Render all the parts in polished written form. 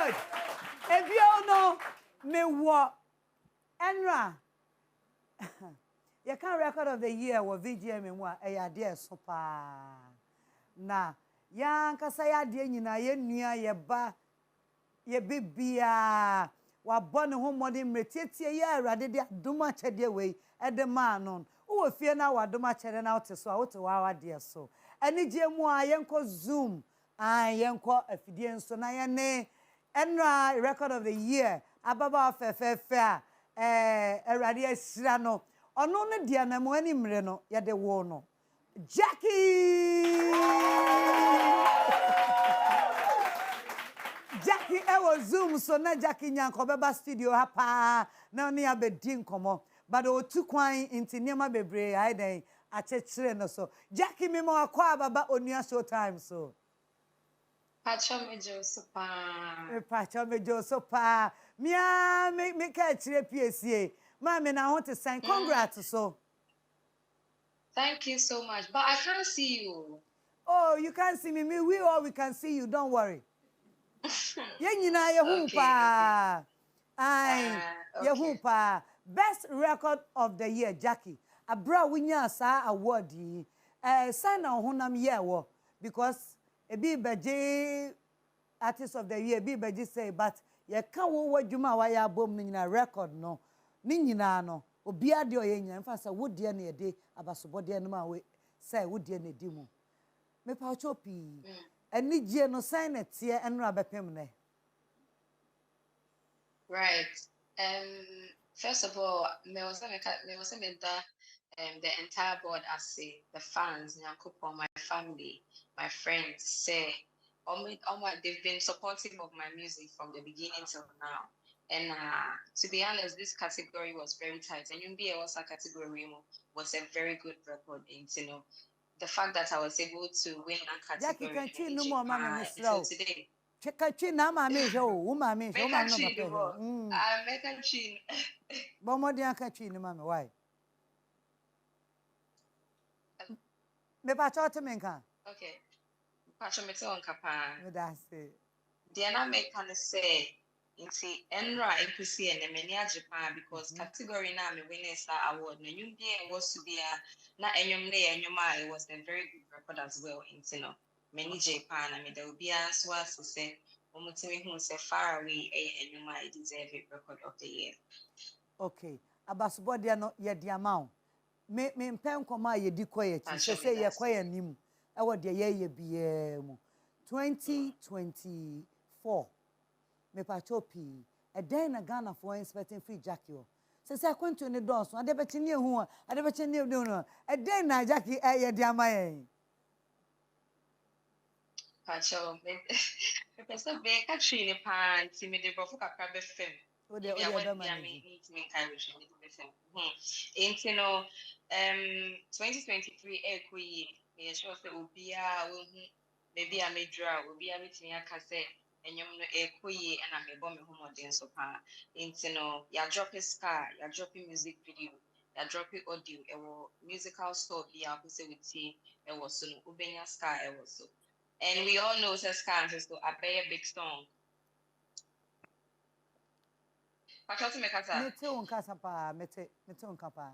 Good. If you know me what, Enra, you can't record of the year with VGM and what a dear super. Na, yan kasaya dear na ye near ye ba ye bibia. Wa born home modern metitia ya rade de adoma chede we e de man on wo fie na wa adoma chede na wote so a wote wa de so ani je mu a yenko zoom yenko afidie nso na ye ne enra record of the year ababa fefefe a rade asira no ono ne dia na mu ani mre no ye de wo no Gyakie Gyakie was Zoom, so na Gyakie nyanko beba studio hapa na oni abedi nkomo but o tu kwan inti niema bebre ai den achechire no so Gyakie me mo akwa baba onua show time so Pacho mejo so pa mia me ka chire PSA ma me na want to sign congrats so thank you so much but I can't see you. Oh, you can't see me we can see you, don't worry. Yenyina yehumpa. Yehumpa. Best record of the year, Gyakie. Abra winya sa award yi. Sign on honam year wo because e bi beje artist of the year bi beje say but ye kan wo wadwuma wa ya bom nyina record no. Ni nyina no. Obi ade oyenya mfa sa wodie na ye de abasobode no ma we say wodie na di mu. Me pa chopi. Any G no sign it here and rabapemne. Right. First of all, me was the entire board as say the fans, my family, my friends say, they've been supportive of my music from the beginning till now. And to be honest, this category was very tight. And UMBA also category was a very good record in the fact that I was able to win that category. Gyakie can no more mama today. Check a chin na mama show, woman me show man no I'm making chin. Bomodia can chin mama why? Me pa cho to menka. Okay. Pacho meto on kapa. That's it. Diana make can say inti enra ekusi and many Japan because category na me winning star award na UMBA was to be a na enyum it was a very good record as well in many Japan I mean there will be as well to say omutimi who say far away enyuma it deserve a record of the year. Okay abasubodi no ye di amount me mpem koma ye di koye ti say ye koye nim e wo de ye biye mu 2024 me pa chopi e den na Ghana for expecting free Gyakie se kwentu ni donso ade be chini hu ade be chini no e den na Gyakie ye di amaye Pacho me person be ka tree pan ti me de brofo kakra be fem o de be me me kai we me be fem 2023 ekwi me sure say obia wo hu maybe I made draw obi a metimi aka say enyom no ekoyi and I me ho modern so pa ya drop scar ya drop music video ya drop audio e wo musical store bi a ko say we ti e wo so no ubenya scar e wo so and we all know say scar is to a big song Pacho me kasa mete on kasa pa mete on kapa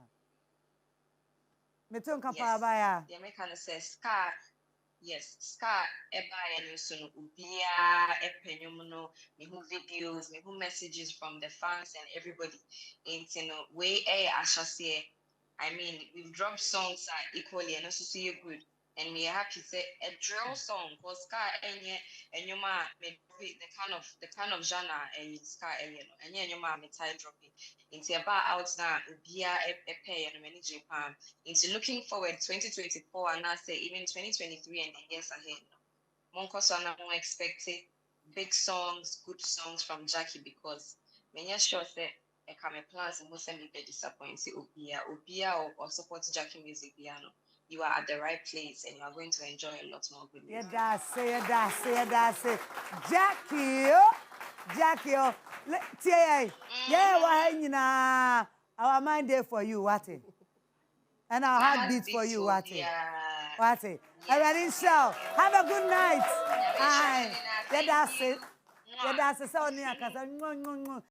ba ya the American says scar. Yes, Scar eba and so ubia epenyum no me who videos, me who messages from the fans and everybody. And way I mean we've dropped songs equally and also see you good. And we are happy to say a drill song because Scar and you ma the kind of genre and Scar and you ma me tie dropping into about out now ubia pay and many Japan into looking forward 2024 and I say even 2023 and the years ahead. Monko so now expecting big songs, good songs from Gyakie because many sure say I come plans and most me be disappointed Obia or support Gyakie music piano. You are at the right place and you are going to enjoy a lot more good music. That's it. Gyakie, yeah, why our mind there for you, what it? And our heart beats for you, what it? What it? Already so. Have a good night. That's it. yɛda ase sɛ ɔne akasa